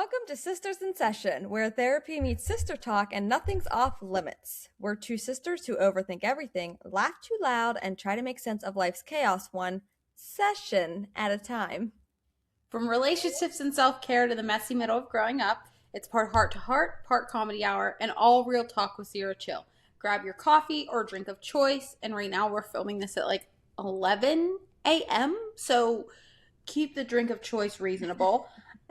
Welcome to Sisters in Session, where therapy meets sister talk and nothing's off limits. We're two sisters who overthink everything, laugh too loud, and try to make sense of life's chaos one session at a time. From relationships and self care to the messy middle of growing up, it's part heart to heart, part comedy hour, and all real talk with zero chill. Grab your coffee or drink of choice. And right now we're filming this at like 11 a.m. So keep the drink of choice reasonable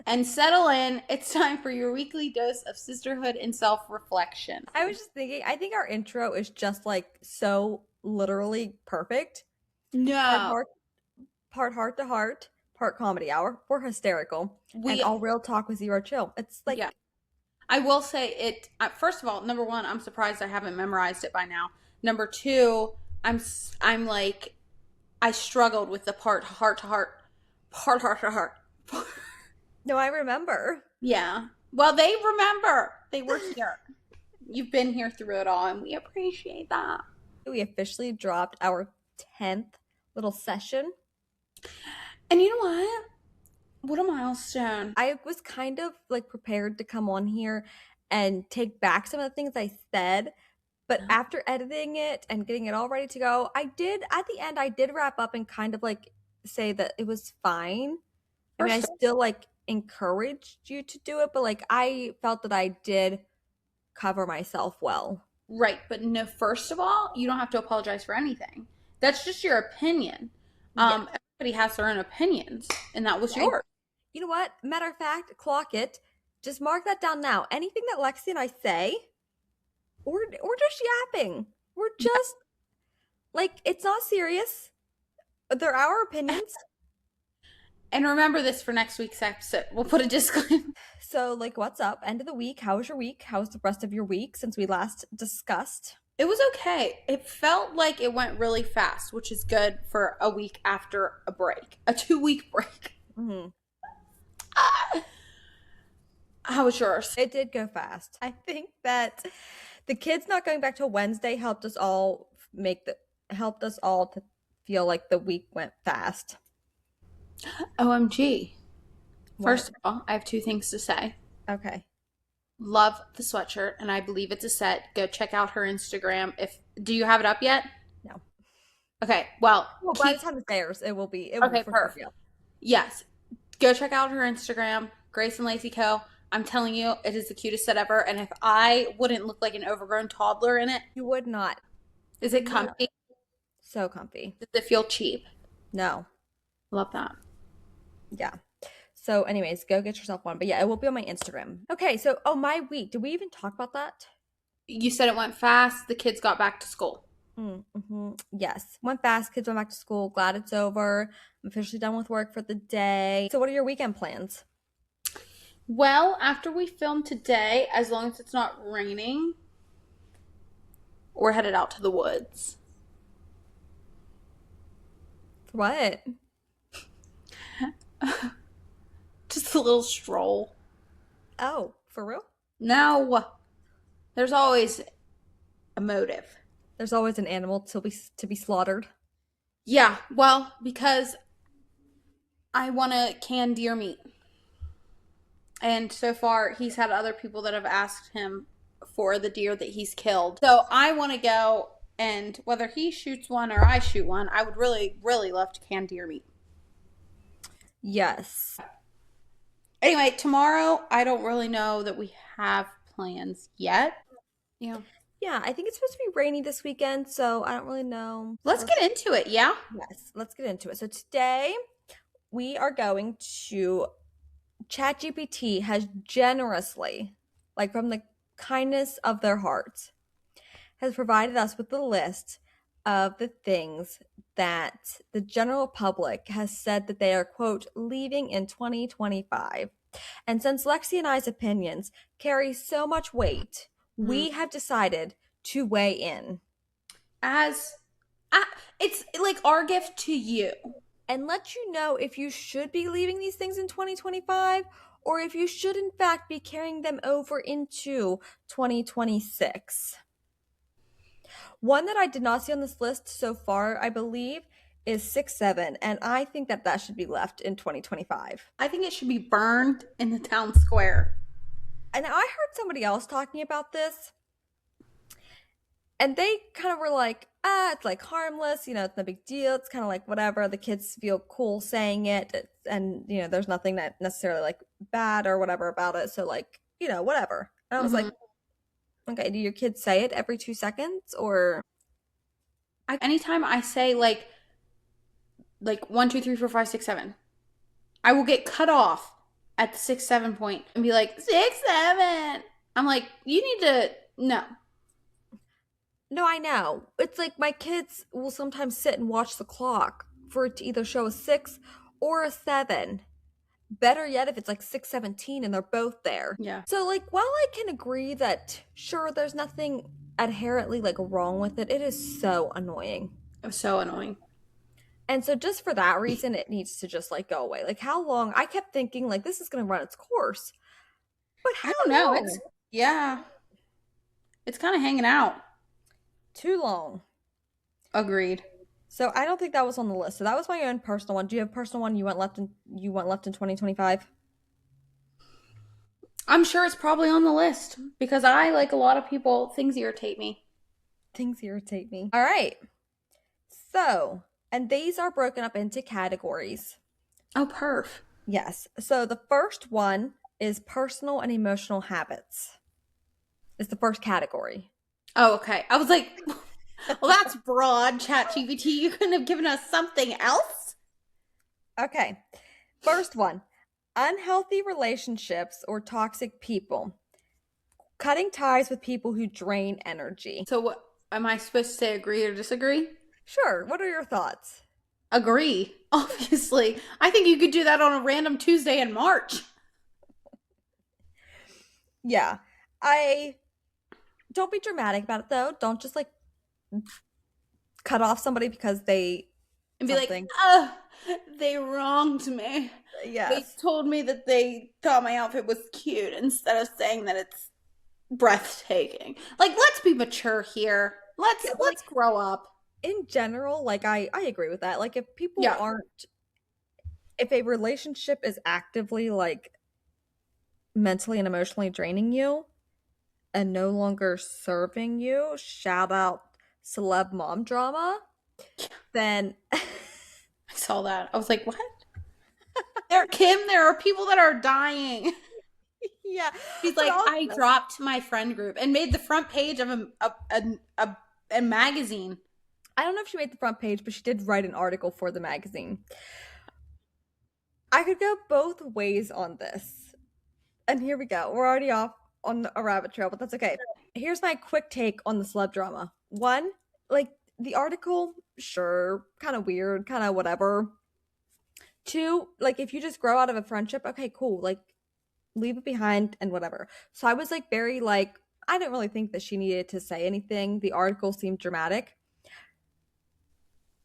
and settle in. It's time for your weekly dose of sisterhood and self reflection. I was just thinking, I think our intro is just like so literally perfect. Part No, heart, part heart to heart, part comedy hour. We're hysterical. And we, all real talk with zero chill. It's like, yeah. I will say it. First of all, number one, I'm surprised I haven't memorized it by now. Number two, I'm like, I struggled with the part heart to heart, part heart to heart. no, I remember. Yeah. Well, they remember. They were here. You've been here through it all, and we appreciate that. We officially dropped our 10th little session. And you know what? What a milestone. I was kind of like prepared to come on here and take back some of the things I said, but after editing it and getting it all ready to go, I did at the end I did wrap up and kind of like say that it was fine. I mean, I First, still like encouraged you to do it, but like I felt that I did cover myself well. right, but no, first of all, you don't have to apologize for anything. That's just your opinion. Yeah. Everybody has their own opinions, and that was I, yours. you know what? Matter of fact, clock it. Just mark that down now. Anything that Lexi and I say, we're just yapping. We're just like it's not serious. They're our opinions. And remember this for next week's episode. We'll put a disclaimer. So, like, what's up? End of the week. How was your week? How was the rest of your week since we last discussed? It was okay. It felt like it went really fast, which is good for a week after a break, a 2-week break. Mm-hmm. How was yours? It did go fast. I think that the kids not going back till Wednesday helped us all to feel like the week went fast. OMG. What? First of all, I have 2 things to say. Okay. Love the sweatshirt, and I believe it's a set. Go check out her Instagram. Do you have it up yet? No. Okay. Well, By the time it's airs, it will be. Okay, for perfect. sure. Yes. Go check out her Instagram, Grace and Lacey Co. I'm telling you, it is the cutest set ever. And if I wouldn't look like an overgrown toddler in it, You would not. is it comfy? So comfy. Does it feel cheap? No. Love that. Yeah. So, anyways, go get yourself one. But yeah, it will be on my Instagram. Okay, so my week. Did we even talk about that? You said it went fast. The kids got back to school. Mm-hmm. Yes, went fast. Kids went back to school. Glad it's over. I'm officially done with work for the day. So, what are your weekend plans? Well, after we film today, as long as it's not raining, we're headed out to the woods. What? Just a little stroll. Oh, for real? No, there's always a motive. There's always an animal to be slaughtered. Yeah, well, because I want to can deer meat. And so far, he's had other people that have asked him for the deer that he's killed. So I want to go, and whether he shoots one or I shoot one, I would really, really love to can deer meat. Yes. Anyway, tomorrow, I don't really know that we have plans yet. Yeah. Yeah, I think it's supposed to be rainy this weekend, so I don't really know. Let's get into it, yeah? Yes, let's get into it. So today we are going to ChatGPT has generously, like from the kindness of their hearts, has provided us with the list of the things that the general public has said that they are, quote, leaving in 2025. And since Lexi and I's opinions carry so much weight, we have decided to weigh in. It's like our gift to you. And let you know if you should be leaving these things in 2025 or if you should, in fact, be carrying them over into 2026. One that I did not see on this list so far, I believe, is 6'7", and I think that that should be left in 2025. I think it should be burned in the town square. And I heard somebody else talking about this, and they kind of were like, it's like harmless, it's no big deal. It's kind of like whatever. The kids feel cool saying it, and there's nothing that necessarily like bad or whatever about it. So like, whatever. And I was Mm-hmm. like, okay, do your kids say it every 2 seconds or? Anytime I say like 1, 2, 3, 4, 5, 6, 7, I will get cut off at the 6, 7 point and be like 6, 7. I'm like, you need to no. No, I know. It's like my kids will sometimes sit and watch the clock for it to either show a 6 or a 7. Better yet, if it's like 6:17 and they're both there. Yeah, So, like, while I can agree that sure, there's nothing inherently like wrong with it, it is so annoying. it was so annoying. And so, just for that reason, it needs to just like go away. Like, how long? I kept thinking like this is going to run its course, but I don't know. how It's long? yeah, it's kind of hanging out. Too long. Agreed. So I don't think that was on the list. So that was my own personal one. Do you have a personal one you want left in 2025? I'm sure it's probably on the list because I, like a lot of people, things irritate me. Things irritate me. All right. So, and these are broken up into categories. Oh, perf. Yes. So the first one is personal and emotional habits. It's the first category. Oh, okay. I was like, well, that's broad, ChatGPT. You couldn't have given us something else? Okay. First one, unhealthy relationships or toxic people. Cutting ties with people who drain energy. So, what am I supposed to say? Agree or disagree? Sure. What are your thoughts? Agree. Obviously. I think you could do that on a random Tuesday in March. Yeah. I don't be dramatic about it though. Don't just like cut off somebody because they And be like, something. oh, they wronged me. They Yes. told me that they thought my outfit was cute instead of saying that it's breathtaking. Like, let's be mature here. Yeah, but Let's like grow up. in general, like I agree with that. Like if people Yeah. aren't if a relationship is actively like mentally and emotionally draining you and no longer serving you, shout out celeb mom drama, then I saw that. I was like, what? Kim, there are people that are dying. yeah. She's But like, I also, dropped my friend group and made the front page of a magazine. I don't know if she made the front page, but she did write an article for the magazine. I could go both ways on this. And here we go. We're already off on a rabbit trail, but that's okay. Here's my quick take on the celeb drama. One, like the article, sure, kind of weird, kind of whatever. Two, like if you just grow out of a friendship, okay, cool. Like leave it behind and whatever. So I was like very like I didn't really think that she needed to say anything. The article seemed dramatic.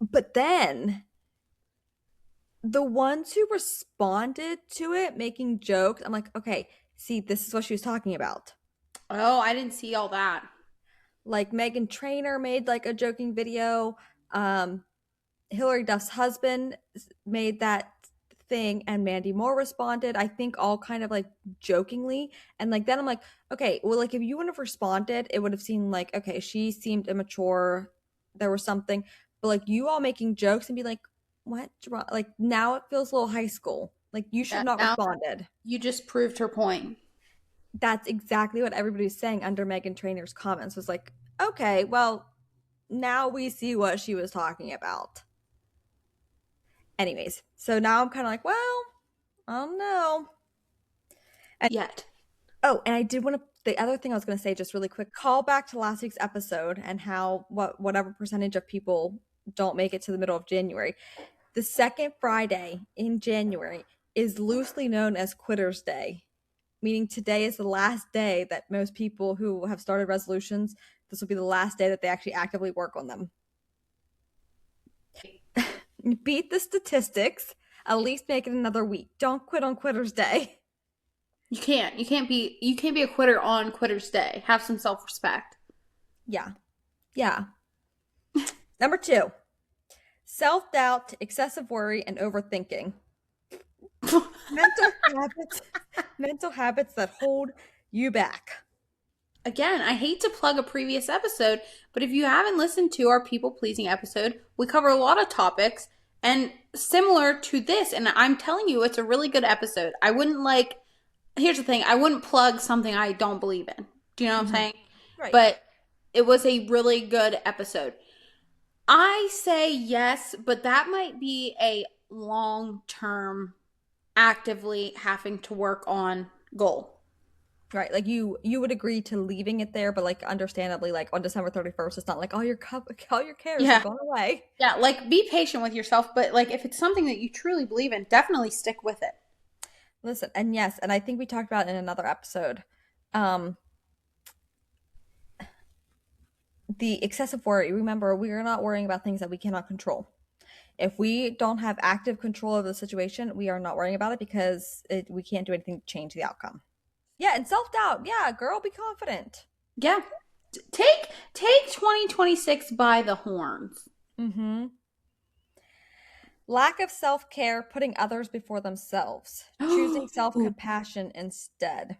But then the ones who responded to it making jokes, I'm like, okay, see, this is what she was talking about. Oh, I didn't see all that. Like Megan Trainor made like a joking video. Um, Hillary Duff's husband made that thing, and Mandy Moore responded. I think all kind of like jokingly, and like then I'm like, okay, well, like if you wouldn't have responded, it would have seemed like okay, she seemed immature. There was something, but like you all making jokes and be like, what? Like now it feels a little high school. Like you should Yeah, not now responded. you just proved her point. That's exactly what everybody's saying under Megan Trainor's comments was like, okay, well, now we see what she was talking about. Anyways, so now I'm kind of like, well, I don't know. And Yet. oh, and I did want to. The other thing I was going to say, just really quick, call back to last week's episode and how whatever percentage of people don't make it to the middle of January. The second Friday in January is loosely known as Quitter's Day, meaning today is the last day that most people who have started resolutions, this will be the last day that they actually actively work on them. Beat the statistics. At least make it another week. Don't quit on Quitter's Day. You can't. You can't be a quitter on Quitter's Day. Have some self-respect. Yeah. Yeah. Number two, Self-doubt, excessive worry, and overthinking. Mental habits, mental habits that hold you back. Again, I hate to plug a previous episode, but if you haven't listened to our people pleasing episode, we cover a lot of topics and similar to this. And I'm telling you, it's a really good episode. I wouldn't like, here's the thing, I wouldn't plug something I don't believe in. Do you know what I'm Hmm. saying? Right. But it was a really good episode. I say yes, but that might be a long term, actively having to work on goal. Right. Like you would agree to leaving it there, but like understandably, like on December 31st, it's not like all your cares are Yeah. going away. Yeah, like be patient with yourself, but like if it's something that you truly believe in, definitely stick with it. Listen, and yes, and I think we talked about it in another episode. Um, the excessive worry. Remember, we are not worrying about things that we cannot control. If we don't have active control of the situation, we are not worrying about it because we can't do anything to change the outcome. Yeah, and self-doubt. Yeah, girl, be confident. Yeah. Take 2026 by the horns. Mm-hmm. Lack of self-care, putting others before themselves, choosing Ooh, self-compassion instead.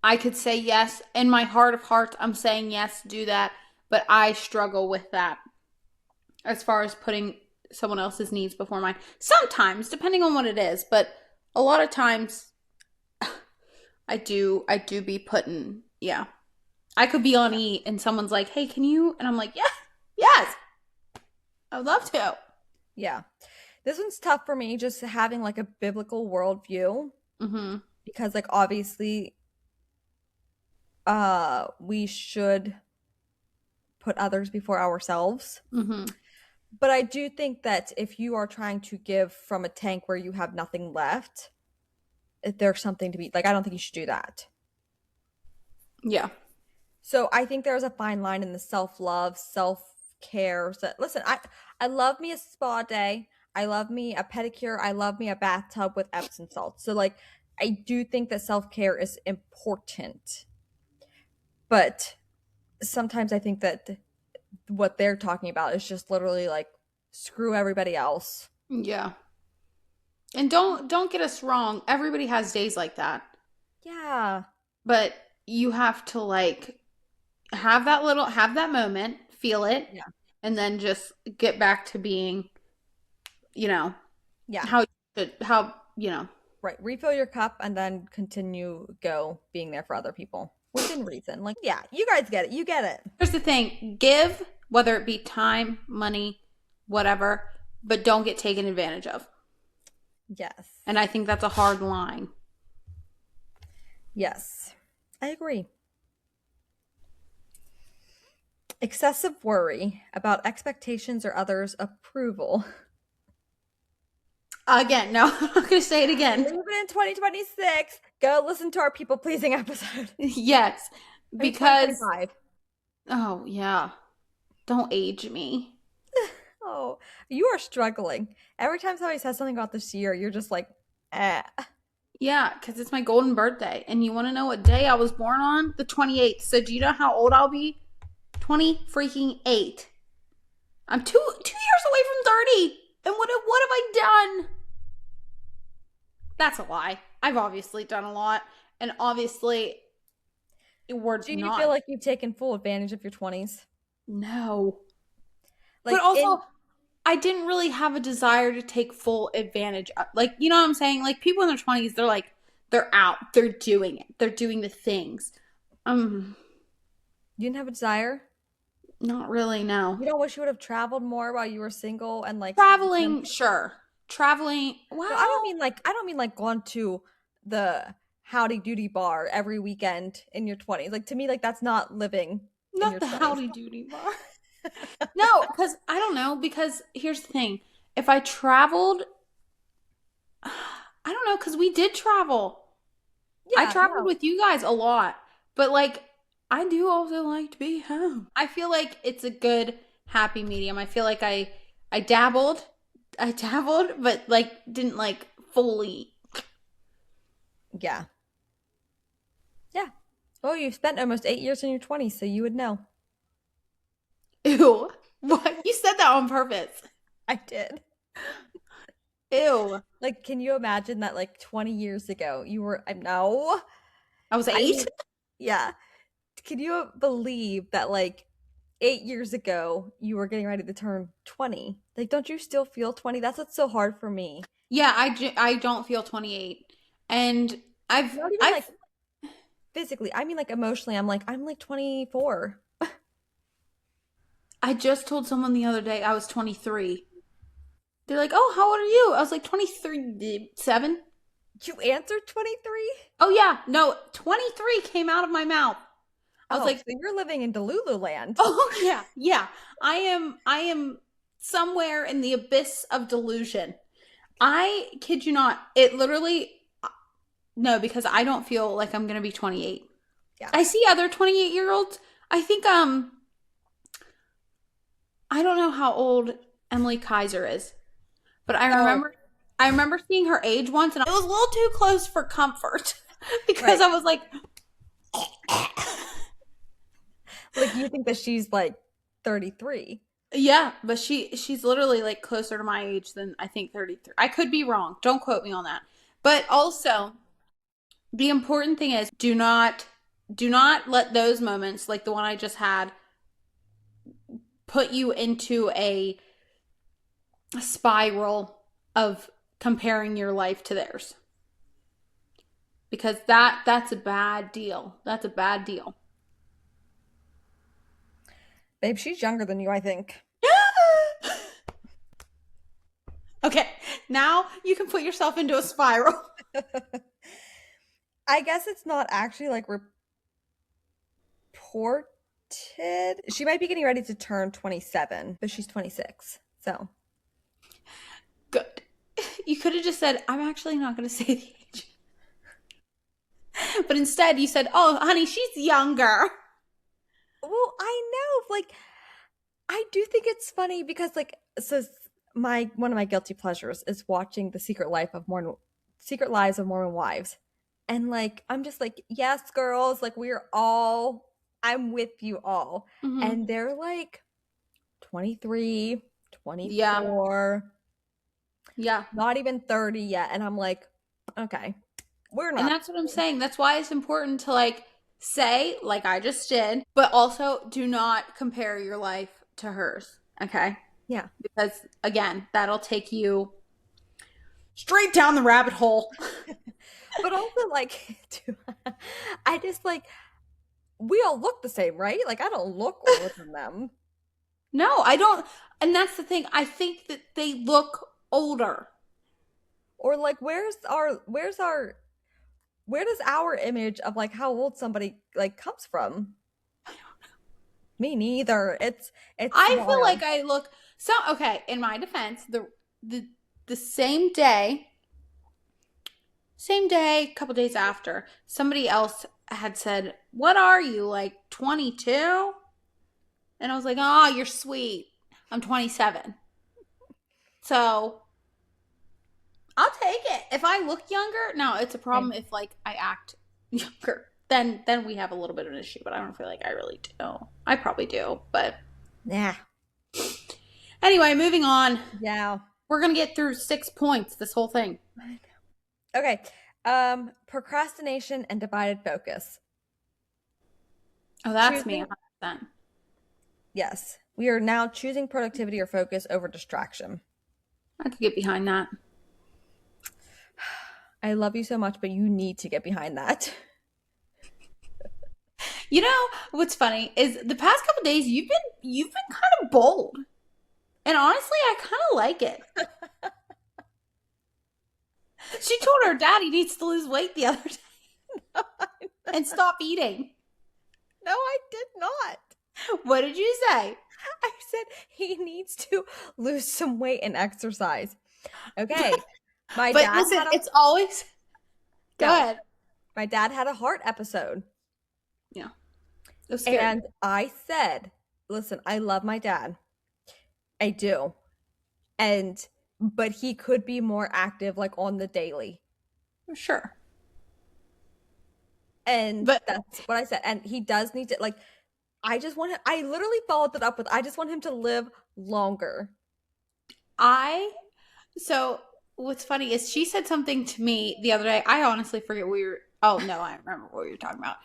I could say yes. In my heart of hearts, I'm saying yes, do that, but I struggle with that as far as putting someone else's needs before mine. Sometimes, depending on what it is, but a lot of times I do be putting, yeah. I could be on Yeah. E and someone's like, "Hey, can you?" And I'm like, "Yeah. Yes. I would love to." Yeah. This one's tough for me just having like a biblical worldview Mhm. because like obviously we should put others before ourselves. Mhm. But I do think that if you are trying to give from a tank where you have nothing left, there's something to be like I don't think you should do that. Yeah. So I think there's a fine line in the self-love, self-care. So, listen, I love me a spa day. I love me a pedicure. I love me a bathtub with Epsom salts. So like I do think that self-care is important. But sometimes I think that what they're talking about is just literally like screw everybody else. Yeah. And don't get us wrong, everybody has days like that. Yeah. But you have to like have that moment, feel it, Yeah. and then just get back to being, you know, Yeah. how you should how, you know. Right. Refill your cup and then continue go being there for other people within reason. Like, yeah, you guys get it. You get it. Here's the thing, give whether it be time, money, whatever, but don't get taken advantage of. Yes. And I think that's a hard line. Yes. I agree. Excessive worry about expectations or others' approval. Again, no, I'm not going to say it again. Leave it in 2026. Go listen to our people pleasing episode. Yes, I mean because 2025. oh yeah, don't age me. Oh, you are struggling. Every time somebody says something about this year, you're just like, eh. Yeah, because it's my golden birthday, and you want to know what day I was born on? The 28th. So do you know how old I'll be? 20 freaking 8. I'm two years away from 30. And what have I done? That's a lie. I've obviously done a lot, and obviously we're Do you feel not. like you've taken full advantage of your 20s? No. But Like in also, I didn't really have a desire to take full advantage of, like, you know what I'm saying? Like, people in their 20s, they're like, they're out, they're doing it, they're doing the things. Um, you didn't have a desire? Not really, no. You don't wish you would have traveled more while you were single and like Traveling, sure. Traveling, no, I don't well, mean like I don't mean like going to the howdy doody bar every weekend in your 20s. Like to me, like that's not living in not your the 20s. howdy doody bar. No, because I don't know, because here's the thing. If I traveled, I don't know, because we did travel. I Yeah, traveled no. with you guys a lot, but like I do also like to be home. I feel like it's a good happy medium. I feel like I dabbled, but like didn't like fully. Yeah. Yeah. Well, you've spent almost 8 years in your 20s, so you would know. Ew. What? You said that on purpose. I did. Ew. Like, can you imagine that like 20 years ago you were, I no. I was I 8? mean, yeah. Can you believe that like 8 years ago you were getting ready to turn 20? Like, don't you still feel 20? That's what's so hard for me. Yeah, I don't feel 28. And I've Not even I've like physically. I mean, like emotionally, I'm like 24. I just told someone the other day I was 23. They're like, "Oh, how old are you?" I was like, 23, 7. You answered 23? Oh yeah, no, 23 came out of my mouth. I was Oh, like, so you're living in Delulu land. "Oh yeah, yeah. I am somewhere in the abyss of delusion." I kid you not. It literally no, because I don't feel like I'm going to be 28. Yeah. I see other 28-year-olds. I think I don't know how old Emily Kaiser is, but Oh, I remember seeing her age once and it was a little too close for comfort because right. I was like Like you think that she's like 33. yeah, but she's literally like closer to my age than I think 33. I could be wrong. Don't quote me on that. But also, the important thing is do not let those moments like the one I just had put you into a spiral of comparing your life to theirs. Because that's a bad deal. That's a bad deal. Babe, she's younger than you, I think. Okay, now you can put yourself into a spiral. I guess it's not actually like reported. She might be getting ready to turn 27, but she's 26. So, Good. You could have just said, I'm actually not going to say the age. But instead, you said, oh, honey, she's younger. well, I know, like, I do think it's funny because, like, so my one of my guilty pleasures is watching the Secret Lives of Mormon Wives. And like, I'm just like, yes, girls, like I'm with you all. Mm-hmm. And they're like 23, Yeah. 24, Yeah. not even 30 yet. And I'm like, okay, we're And not. that's what I'm saying. That's why it's important to like say, like I just did, but also do not compare your life to hers. Okay. Yeah. Because again, that'll take you straight down the rabbit hole. But also, like, I just like, we all look the same, right? Like, I don't look older than them. No, I don't. And that's the thing. I think that they look older. Or like, where does our image of like how old somebody like comes from? Me neither. It's I feel like wild. I look so okay, in my defense, the the same day, a couple days after, somebody else had said, "What are you, like 22?" And I was like, "Oh, you're sweet. I'm 27." So, I'll take it. If I look younger, now it's a problem Same. if like I act younger. Then we have a little bit of an issue, but I don't feel like I really do. I probably do, but Nah. anyway, moving on. Yeah. We're going to get through 6 points this whole thing. Okay. Procrastination and divided focus. Oh, that's me Choosing, 100%. yes. We are now choosing productivity or focus over distraction. I could get behind that. I love you so much, but you need to get behind that. You know what's funny is the past couple days you've been kind of bold, and honestly, I kind of like it. She told her dad he needs to lose weight the other day and stop eating. No, I did not. What did you say? I said he needs to lose some weight and exercise. Okay. My But dad listen, had a it's always go no. ahead. My dad had a heart episode. Yeah, it was scary. And I said, listen, I love my dad. I do. And but he could be more active like on the daily. Sure, And but that's what I said. And he does need to like I just want him, I literally followed that up with, I just want him to live longer. I so what's funny is she said something to me the other day. I honestly forget what we were. Oh no, I remember what we were talking about.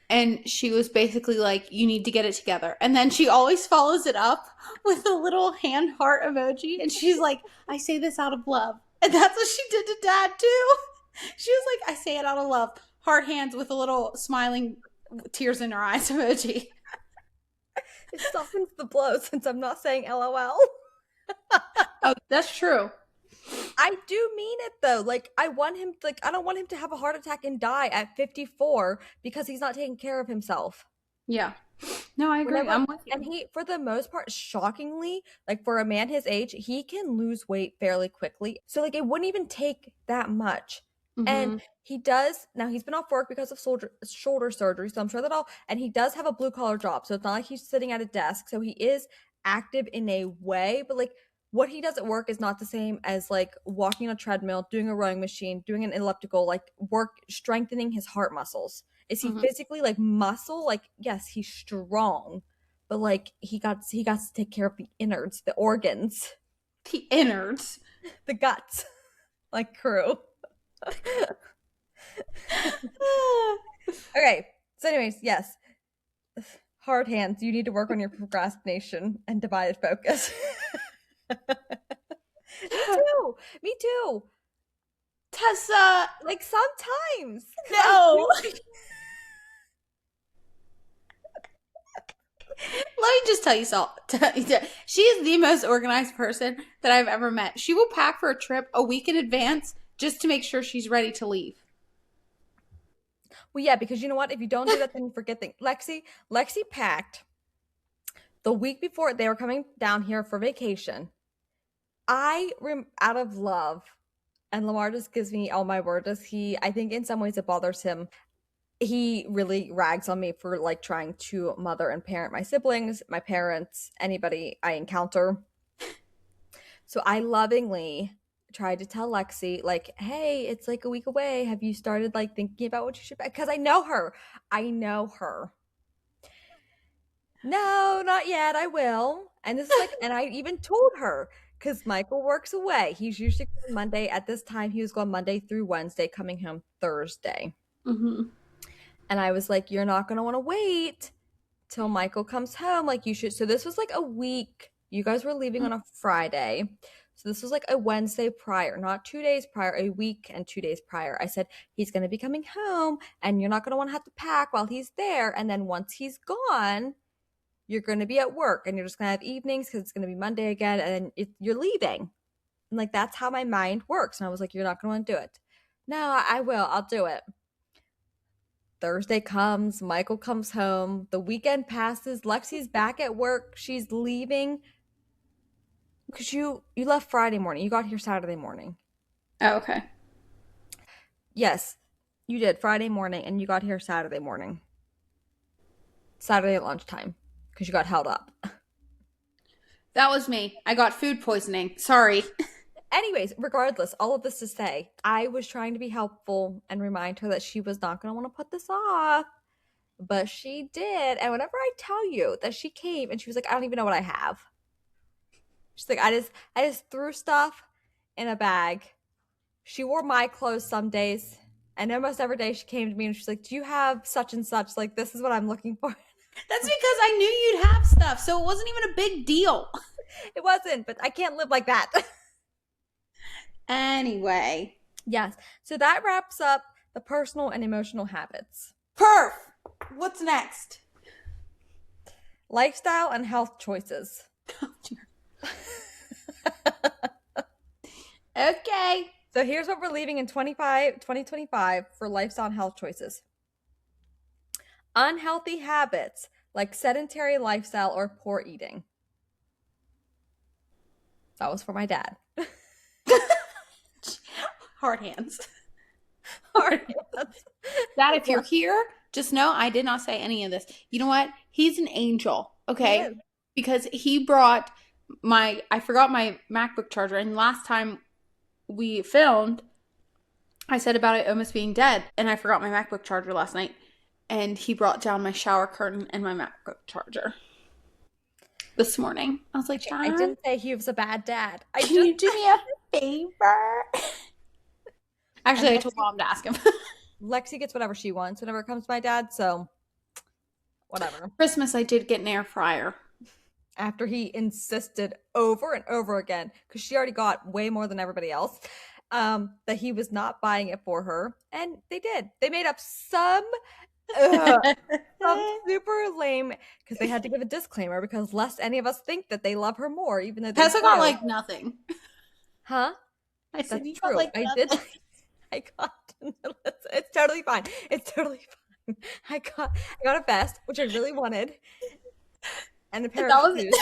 And she was basically like, "You need to get it together." And then she always follows it up with a little hand heart emoji, and she's like, "I say this out of love," and that's what she did to Dad too. She was like, "I say it out of love." Heart hands with a little smiling, tears in her eyes emoji. It softens the blow since I'm not saying LOL. Oh, that's true. I do mean it though. Like I want him like I don't want him to have a heart attack and die at 54 because he's not taking care of himself. Yeah. No, I agree. Whenever I'm with and you. he for the most part shockingly, like for a man his age, he can lose weight fairly quickly. So like it wouldn't even take that much. And Mm-hmm. he does now he's been off work because of shoulder surgery, so I'm sure that all and he does have a blue collar job. So it's not like he's sitting at a desk. So he is active in a way, but like what he does at work is not the same as like walking on a treadmill, doing a rowing machine, doing an elliptical, like work strengthening his heart muscles. Is he Mm-hmm. physically like muscle? Like yes, he's strong, but like he got to take care of the innards, the organs, The innards. the guts, like crew. Okay. So anyways, yes. Hard hands. You need to work on your procrastination and divided focus. Me too. Me too. Tessa, Like sometimes. Cuz I no. do Let me just tell you something. She is the most organized person that I've ever met. She will pack for a trip a week in advance just to make sure she's ready to leave. Well, yeah, because you know what? If you don't do that, then you forget things. Lexi packed the week before they were coming down here for vacation. Out of love, and Lamar just gives me all my word. Does he? I think in some ways it bothers him. He really rags on me for like trying to mother and parent my siblings, my parents, anybody I encounter. So I lovingly tried to tell Lexi, like, hey, it's like a week away. Have you started like thinking about what you should? Because I know her. I know her. No, not yet. I will. And this is like, and I even told her because Michael works away. He's usually going Monday at this time. He was going Monday through Wednesday, coming home Thursday. Mm-hmm. And I was like, you're not going to want to wait till Michael comes home. Like, you should. So this was like a week. You guys were leaving on a Friday. So this was like a Wednesday prior, not 2 days prior, a week and 2 days prior. I said, he's going to be coming home and you're not going to want to have to pack while he's there. And then once he's gone, you're going to be at work and you're just going to have evenings because it's going to be Monday again. And then you're leaving. And like, that's how my mind works. And I was like, you're not going to want to do it. No, I will. I'll do it. Thursday comes, Michael comes home, the weekend passes, Lexi's back at work, she's leaving because you left Friday morning. You got here Saturday morning. Oh, okay. Yes, you did Friday morning and you got here Saturday morning. Saturday at lunchtime because you got held up. That was me. I got food poisoning. Sorry. Anyways, regardless, all of this to say, I was trying to be helpful and remind her that she was not going to want to put this off, but she did. And whenever I tell you that she came and she was like, I don't even know what I have. She's like, I just threw stuff in a bag. She wore my clothes some days, and almost every day she came to me and she's like, "Do you have such and such? Like, this is what I'm looking for." That's because I knew you'd have stuff, so it wasn't even a big deal. It wasn't, but I can't live like that. Anyway. Yes. So that wraps up the personal and emotional habits, Perf! What's next? lifestyle and health choices. Okay. So here's what we're leaving in 2025 for lifestyle and health choices. Unhealthy habits like sedentary lifestyle or poor eating. That was for my dad. Hard hands. Hard. Dad, if you're here, just know I did not say any of this. You know what? He's an angel, okay? Because he brought I forgot my MacBook charger, and last time we filmed, I said about it almost being dead, and I forgot my MacBook charger last night. and he brought down my shower curtain and my MacBook charger this morning. I was like, Okay, I Dad, didn't say he was a bad dad. I can just you do me a favor? and Actually, I told Mom to ask him. Lexi gets whatever she wants whenever it comes to my dad, so whatever. Christmas, I did get an air fryer. After he insisted over and over again, because she already got way more than everybody else, that he was not buying it for her. And they did. They made up uh, some super lame, because they had to give a disclaimer, because lest any of us think that they love her more, even though they Tessa got do. like nothing. Huh? I said, That's you got true. like I did. nothing. I got. It's totally fine. It's totally fine. I got a vest, which I really wanted, and a pair of That was shoes.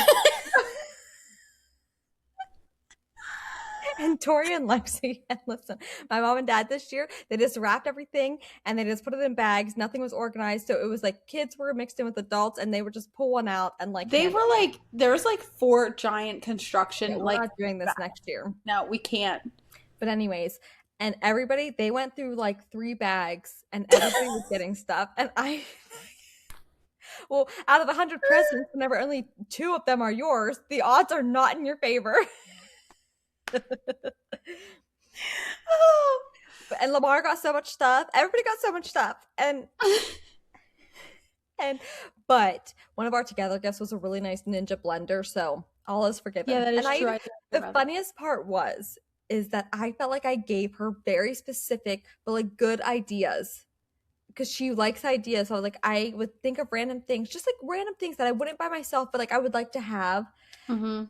And Tori and Lexi, and listen, my mom and dad this year, they just wrapped everything and they just put it in bags. Nothing was organized. So it was like kids were mixed in with adults and they would just pull one out and like they hand were it. like, there's like 4 giant Yeah, construction, we're like, not doing this next year. no, we can't. But anyways, and everybody, they went through like 3 bags and everybody was getting stuff. And well, out of 100 presents, whenever only 2 of them are yours, the odds are not in your favor. And Lamar got so much stuff. Everybody got so much stuff. And but one of our together gifts was a really nice ninja blender, so all is Yeah, forgiven. that is And I true. even I did hear the about that. funniest part was is that I felt like I gave her very specific but like good ideas because she likes ideas. So like I would think of random things, just like random things that I wouldn't buy myself, but like I would like to have, Mm-hmm.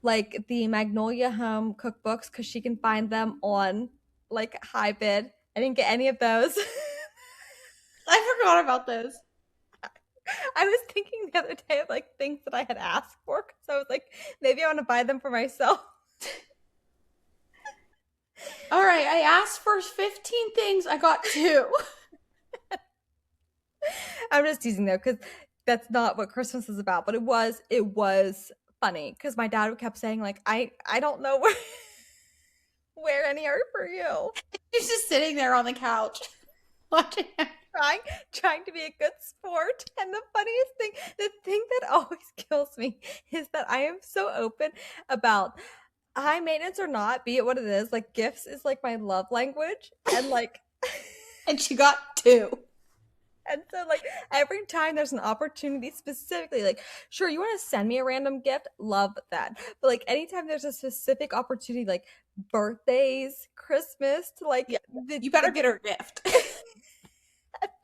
like the Magnolia Home cookbooks because she can find them on like high bid. I didn't get any of those. I forgot about those. I was thinking the other day of like things that I had asked for because I was like, maybe I want to buy them for myself. All right, I asked for 15 things. I got 2. I'm just teasing though because that's not what Christmas is about. But it was funny because my dad kept saying like I don't know where any are for you. She's just sitting there on the couch watching him. Trying trying to be a good sport. And the thing that always kills me is that I am so open about high maintenance or not, be it what it is, like gifts is like my love language. And like And she got 2. and so like every time there's an opportunity specifically, like sure you want to send me a random gift, love that. But like anytime there's a specific opportunity, like birthdays, Christmas, to like Yeah, you better the get her a gift.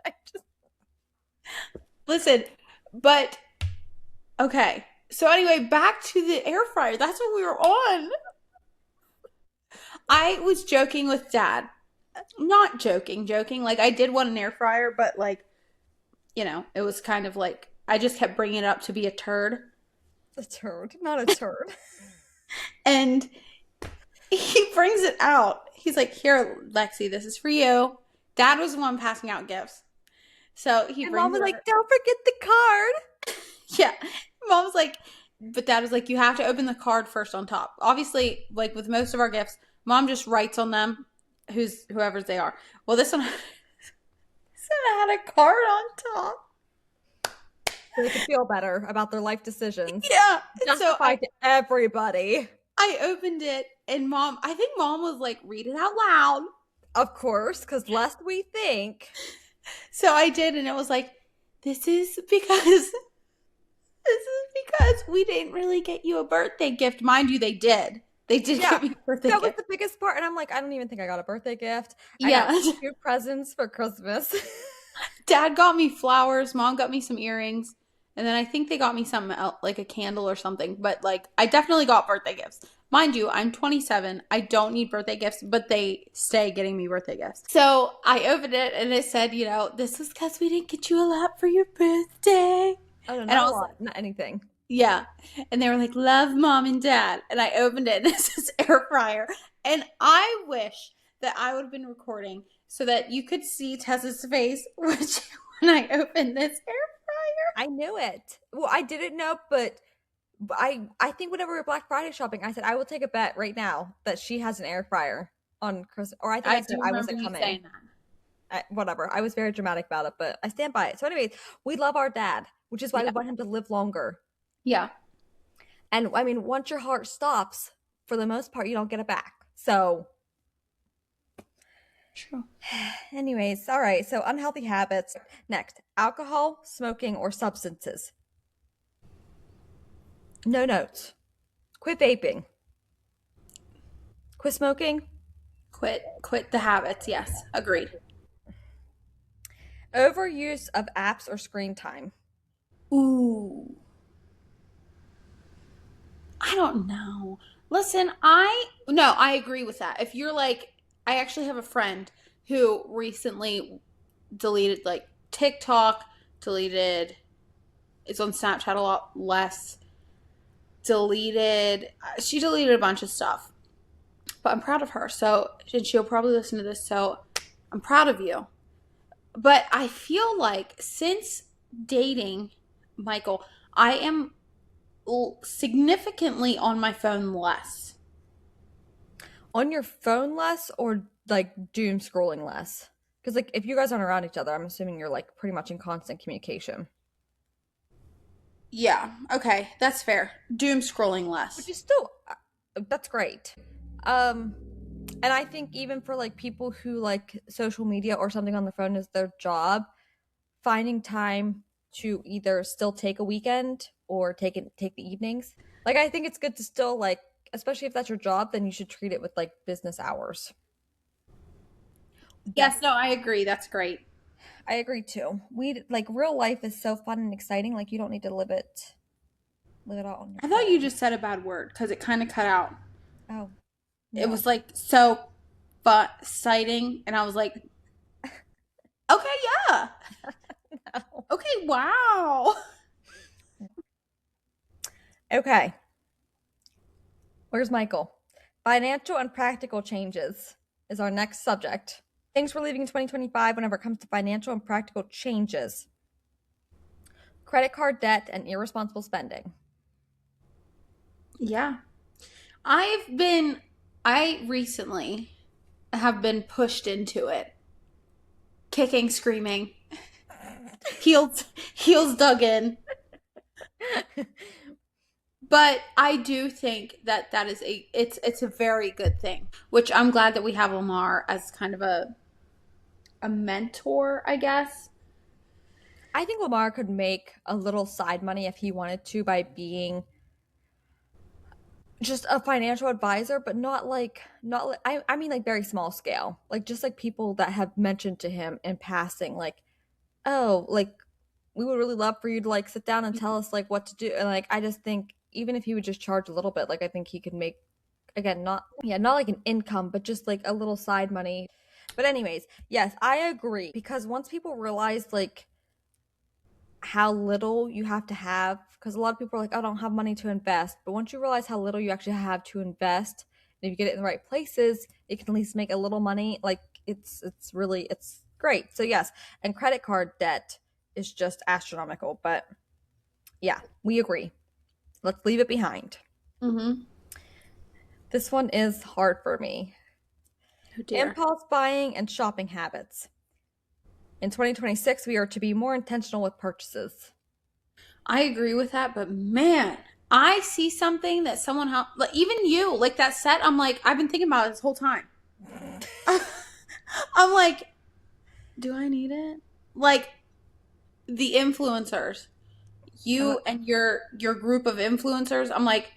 I just Listen, but okay. So anyway, back to the air fryer. That's what we were on. I was joking with Dad. Not joking. Like I did want an air fryer, but like, it was kind of like I just kept bringing it up to be a turd. a turd, not a turd. And he brings it out. He's like, "Here, Lexi, this is for you." Dad was the one passing out gifts. So he And mom brings was it like, out. don't forget the card. Yeah. Mom's like, but Dad was like, you have to open the card first on top. Obviously, like with most of our gifts, Mom just writes on them whoever's they are. Well, this one, this one had a card on top. So they could feel better about their life decisions. Yeah. And so Justify to everybody. I opened it and I think Mom was like, read it out loud. Of course, because lest we think. So I did, and it was like, this is because we didn't really get you a birthday gift. Mind you, they did. They did Yeah, get me a birthday that was gift. the biggest part. And I'm like, I don't even think I got a birthday gift. I Yeah. got 2 presents for Christmas. Dad got me flowers. Mom got me some earrings. And then I think they got me something else, like a candle or something. But like, I definitely got birthday gifts. Mind you, I'm 27. I don't need birthday gifts, but they stay getting me birthday gifts. So I opened it and it said, this is because we didn't get you a lot for your birthday. Oh, no, And not I a was lot, like, not anything. yeah. And they were like, love Mom and Dad. And I opened it and it says air fryer. And I wish that I would have been recording so that you could see Tessa's face when I opened this air fryer. I knew it. Well, I didn't know, but I think whenever we were Black Friday shopping, I said I will take a bet right now that she has an air fryer on Christmas. Or I think I I said do I remember wasn't you coming. saying that. Whatever. I was very dramatic about it, but I stand by it. So, anyways, we love our dad, which is why we Yeah. want him to live longer. Yeah. And I mean, once your heart stops, for the most part, you don't get it back. So, True. anyways, all right. So, unhealthy habits. Next, alcohol, smoking, or substances. No notes. Quit vaping. Quit smoking. Quit the habits. Yes. Agreed. Overuse of apps or screen time. Ooh. I don't know. Listen, I agree with that. If you're like, I actually have a friend who recently deleted like TikTok, deleted, it's on Snapchat a lot less, she deleted a bunch of stuff. But I'm proud of her. So, and she'll probably listen to this. So, I'm proud of you. But I feel like since dating Michael, I am significantly on my phone less. On your phone less or like doom scrolling less? Because like if you guys aren't around each other, I'm assuming you're like pretty much in constant communication. Yeah, okay, that's fair. Doom scrolling Which less. is still that's great. Um and I think even for like people who like social media or something on the phone is their job, finding time to either still take a weekend or take the evenings. Like I think it's good to still like, especially if that's your job, then you should treat it with like business hours. Yes, Yes, no, I agree. That's great. I agree too. We like real life is so fun and exciting. Like you don't need to live it out on your I thought you phone. just said a bad word because it kind of cut out. Oh It no. was like so but exciting, and I was like, okay, yeah, No. okay, wow. Okay. Where's Michael? Financial and practical changes is our next subject. Things we're leaving in 2025 whenever it comes to financial and practical changes. Credit card debt and irresponsible spending. Yeah, I recently have been pushed into it, kicking, screaming, heels heels dug in. But I do think that that is it's a very good thing, which I'm glad that we have Lamar as kind of a mentor, I guess. I think Lamar could make a little side money if he wanted to by being just a financial advisor, but not like I mean like very small scale. Like just like people that have mentioned to him in passing, like, oh, like we would really love for you to like sit down and tell us like what to do. And like I just think even if he would just charge a little bit, like I think he could make again not yeah, not like an income, but just like a little side money. But anyways, yes, I agree because once people realize like how little you have because a lot of people are like, I don't have money to invest. But once you realize how little you actually have to invest, and if you get it in the right places, it can at least make a little money. Like it's really it's great. So yes, and credit card debt is just astronomical. But yeah, we agree. Let's leave it behind. Mm-hmm. This one is hard for me. Oh dear. Impulse buying and shopping habits. In 2026, we are to be more intentional with purchases. I agree with that, but man, I see something that someone like even you, like that set, I'm like, I've been thinking about it this whole time. I'm like, do I need it? Like the influencers, Uh, you and your group of influencers, I'm like,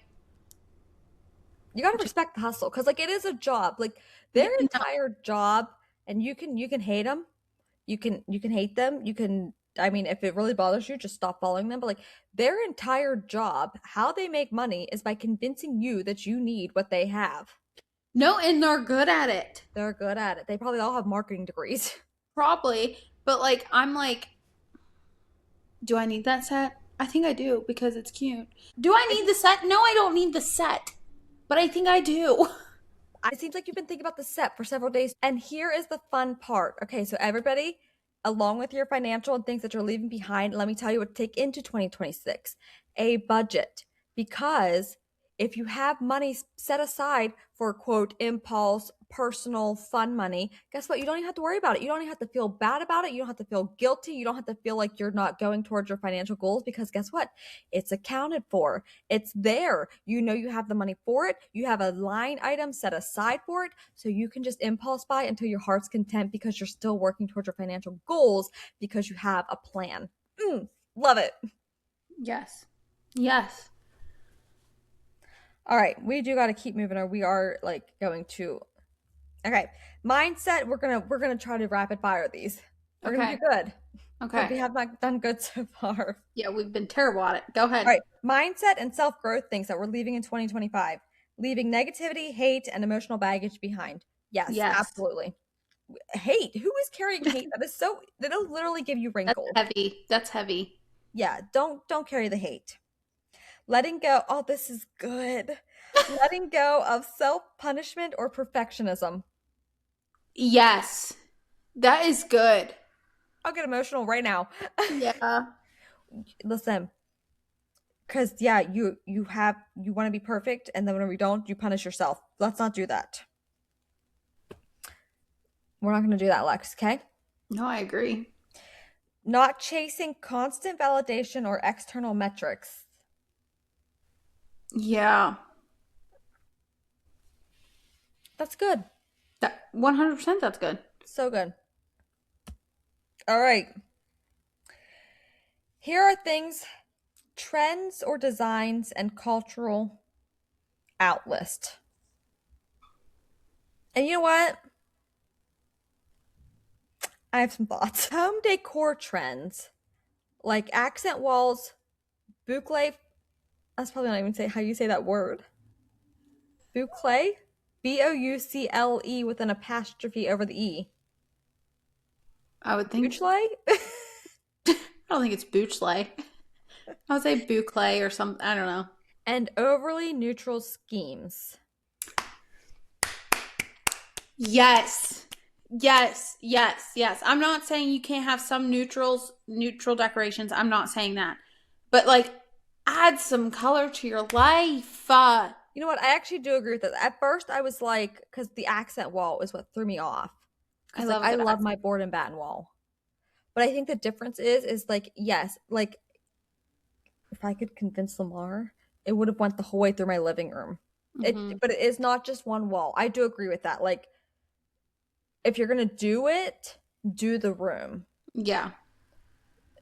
you got to respect the hustle because like it is a job. Like their yeah, no, entire job, and you can hate them, you can hate them, you can. I mean, if it really bothers you, just stop following them. But like their entire job, how they make money is by convincing you that you need what they have. no, and they're good at it. They're good at it. They probably all have marketing degrees. Probably. But like I'm like, do I need that set? I think I do because it's cute. Do I need the set? No, I don't need the set. But I think I do. It seems like you've been thinking about the set for several days. And here is the fun part. Okay, so everybody, along with your financial and things that you're leaving behind, let me tell you what to take into 2026 a budget. Because if you have money set aside for quote impulse, personal, fun money, guess what? You don't even have to worry about it. You don't even have to feel bad about it. You don't have to feel guilty. You don't have to feel like you're not going towards your financial goals because guess what? It's accounted for. It's there. You know you have the money for it. You have a line item set aside for it. So you can just impulse buy until your heart's content because you're still working towards your financial goals because you have a plan. Love it. Yes. Yes. All right, we do got to keep moving or we are like going to. Okay, mindset, we're going to try to rapid fire these. We're going to Okay. do good. But Okay. we have not done good so far. Yeah, we've been terrible at it. Go All ahead. right, mindset and self-growth things that we're leaving in 2025. Leaving negativity, hate, and emotional baggage behind. Yes, Yes. absolutely. Hate. Who is carrying hate? That'll literally give you That's wrinkles. heavy. That's heavy. Yeah, don't carry the hate. Letting go. Oh, this is good. Letting go of self-punishment or perfectionism. Yes. That is good. I'll get emotional right now. Yeah. Listen, because yeah, you want to be perfect, and then when we don't, you punish yourself. Let's not do that. We're not going to do that, Lex. Okay. No, I agree. Not chasing constant validation or external metrics. Yeah. That's good. That 100% that's good. So good. All right. Here are things, trends or designs and cultural outlist. And you know what? I have some thoughts. Home decor trends like accent walls, boucle. That's probably not even say how you say that word. Boucle, Boucle with an apostrophe over the e. I would think Boucle, I don't think it's boucle. I would say boucle or something. I don't know. and overly neutral schemes. Yes. Yes. Yes. Yes. I'm not saying you can't have some neutral decorations. I'm not saying that. But like add some color to your life. You know what? I actually do agree with that. At first, I was like, because the accent wall is what threw me off. I Because like love a I good love accent. my board and batten wall, but I think the difference is like yes, like if I could convince Lamar, it would have went the whole way through my living room. Hmm. But it is not just one wall. I do agree with that. Like if you're gonna do it, do the room. Yeah.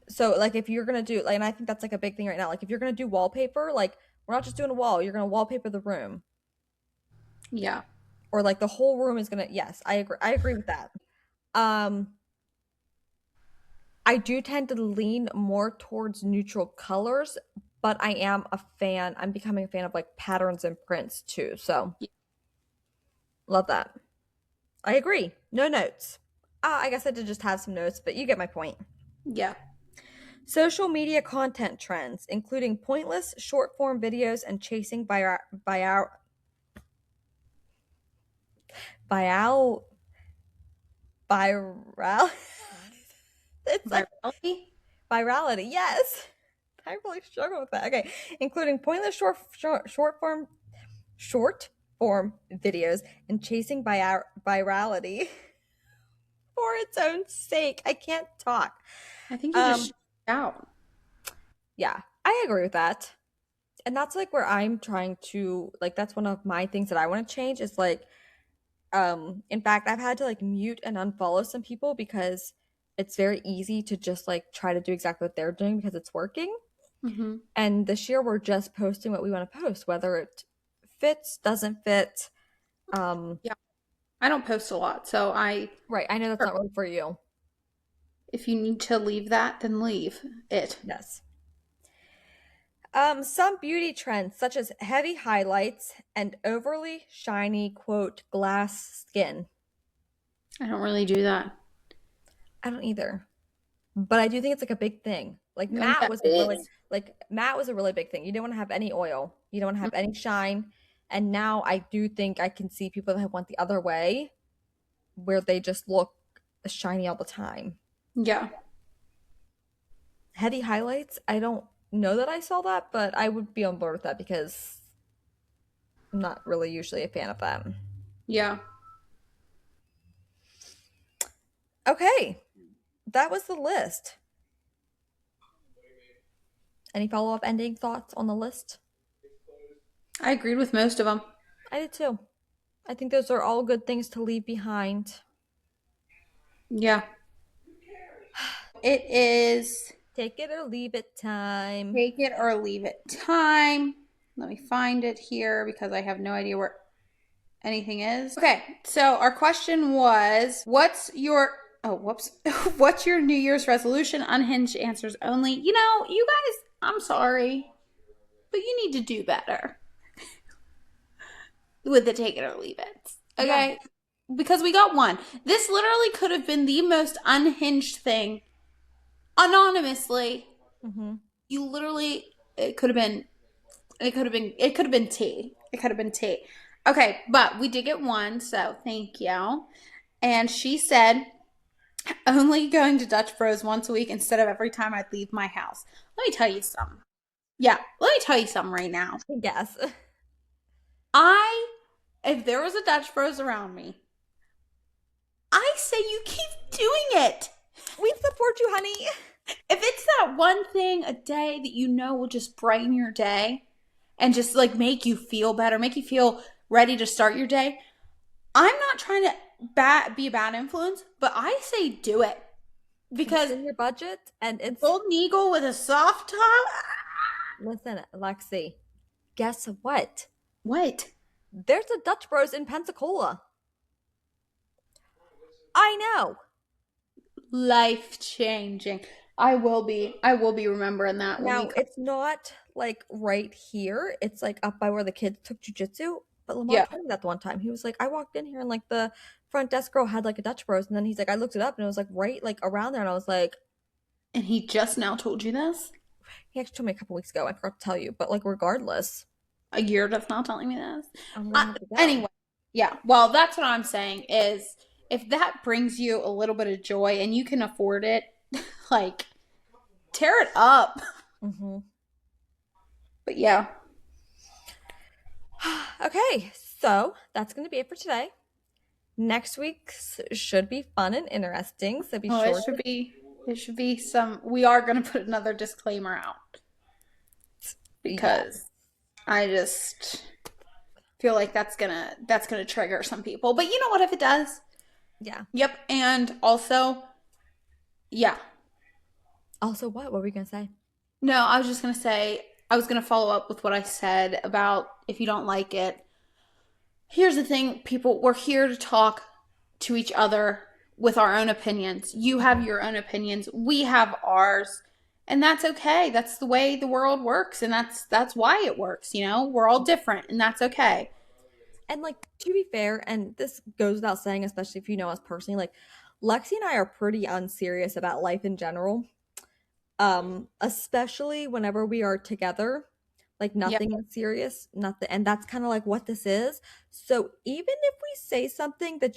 So like if you're gonna do like, and I think that's like a big thing right now. Like if you're gonna do wallpaper, like we're not just doing a wall. You're gonna wallpaper the room, Yeah. or like the whole room is gonna. Yes, I agree. I agree with that. Um, I do tend to lean more towards neutral colors, but I am a fan. I'm becoming a fan of like patterns and prints too. So love that. I agree. No notes. I guess I did just have some notes, but you get my point. Yeah. Social media content trends, including pointless short form videos and chasing viral, viral. It's like Virality? virality. Yes. I really struggle with that. Okay, including pointless short form videos and chasing virality for its own sake. I can't talk. I think you just Um, shut it out. yeah, I agree with that. And that's like where I'm trying to like that's one of my things that I want to change is like in fact I've had to like mute and unfollow some people because it's very easy to just like try to do exactly what they're doing because it's working. Hmm. And this year we're just posting what we want to post, whether it fits, doesn't fit. Um, Yeah. I don't post a lot, so right. I know that's not really for you. if you need to leave that, then leave it. Yes. Some beauty trends, such as heavy highlights and overly shiny, quote, glass skin. I don't really do that. I don't either. But I do think it's like a big thing. Oh yeah, it is. Like matte was a really big thing. You didn't want to have any oil. You don't want to have any shine. And now I do think I can see people that went the other way where they just look shiny all the time. Yeah. Heavy highlights, I don't know that I saw that, but I would be on board with that because I'm not really usually a fan of that. Yeah. Okay, that was the list. Any follow-up ending thoughts on the list? I agreed with most of them. I did too. I think those are all good things to leave behind. Yeah. It is Take it or leave it time. take it or leave it time. Let me find it here because I have no idea where anything is. Okay, so our question was whoops. What's your New Year's resolution? Unhinged answers only. You guys, I'm sorry, but you need to do better with the take it or leave it. Yeah. Okay? Because we got one. This literally could have been the most unhinged thing anonymously. Mm-hmm. You literally it could have been tea. It could have been tea. Okay, but we did get one, so thank you. And she said only going to Dutch Bros once a week instead of every time I leave my house. Let me tell you something. Yeah, let me tell you something right now. Yes. I if there was a Dutch Bros around me, I say you keep doing it. We support you, honey. If it's that one thing a day that you know will just brighten your day and just like make you feel better, make you feel ready to start your day, I'm not trying to be a bad influence, but I say do it because It's in your budget and it's Golden Eagle with a soft top. listen, Lexi, guess what? What? There's a Dutch Bros in Pensacola. I know. Life changing. I will be remembering that when we Now come. it's not like right here. It's like up by where the kids took jujitsu. But Lamar Yeah. told me that the one time. He was like, I walked in here and like the front desk girl had like a Dutch Bros, and then he's like, I looked it up and it was like right like around there, and I was like, And he just now told you this? he actually told me a couple weeks ago. I forgot to tell you, but like regardless, A year that's not telling me this. I'm gonna have to go. Anyway, yeah. Well, that's what I'm saying is if that brings you a little bit of joy and you can afford it, like tear it up. Hmm. But yeah. Okay, so that's gonna be it for today. Next week's should be fun and interesting, so be Oh, it sure should to be it should be some we are going to put another disclaimer out yeah, because I just feel like that's going to trigger some people. But you know what if it does? yeah. Yep, and also yeah. Also, what were we gonna say? No, I was just going to say I was going to follow up with what I said about if you don't like it. Here's the thing, people, we're here to talk to each other with our own opinions. You have your own opinions, we have ours, and that's okay. That's the way the world works, and that's why it works, you know? We're all different, and that's okay. And like to be fair, and this goes without saying, especially if you know us personally, like Lexi and I are pretty unserious about life in general. Especially whenever we are together. Like Yep. nothing is serious, nothing, and that's kind of like what this is. So even if we say something that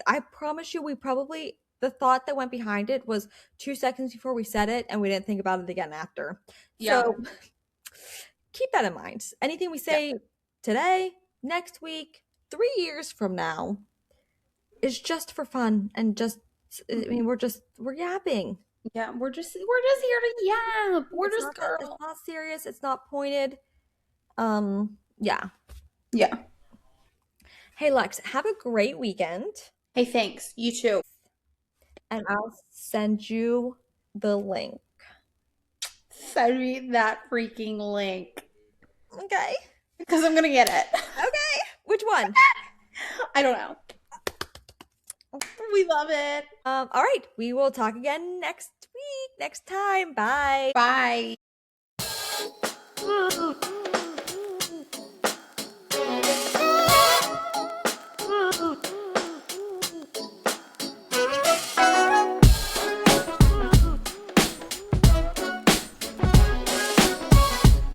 I promise you, we probably the thought that went behind it was 2 seconds before we said it, and we didn't think about it again after. Yeah. So keep that in mind. Anything we Yeah. say today, next week, 3 years from now is just for fun and just I mean we're yapping. Yeah, we're just here to yap. We're just It's girl. not serious, it's not pointed. Yeah. Yeah. Hey Lex, have a great weekend Hey, thanks. You too. and I'll send you the link. Send me that freaking link Okay. because I'm gonna get it. Okay. Which one? I don't know. We love it. All right. We will talk again next week, next time. Bye. Bye.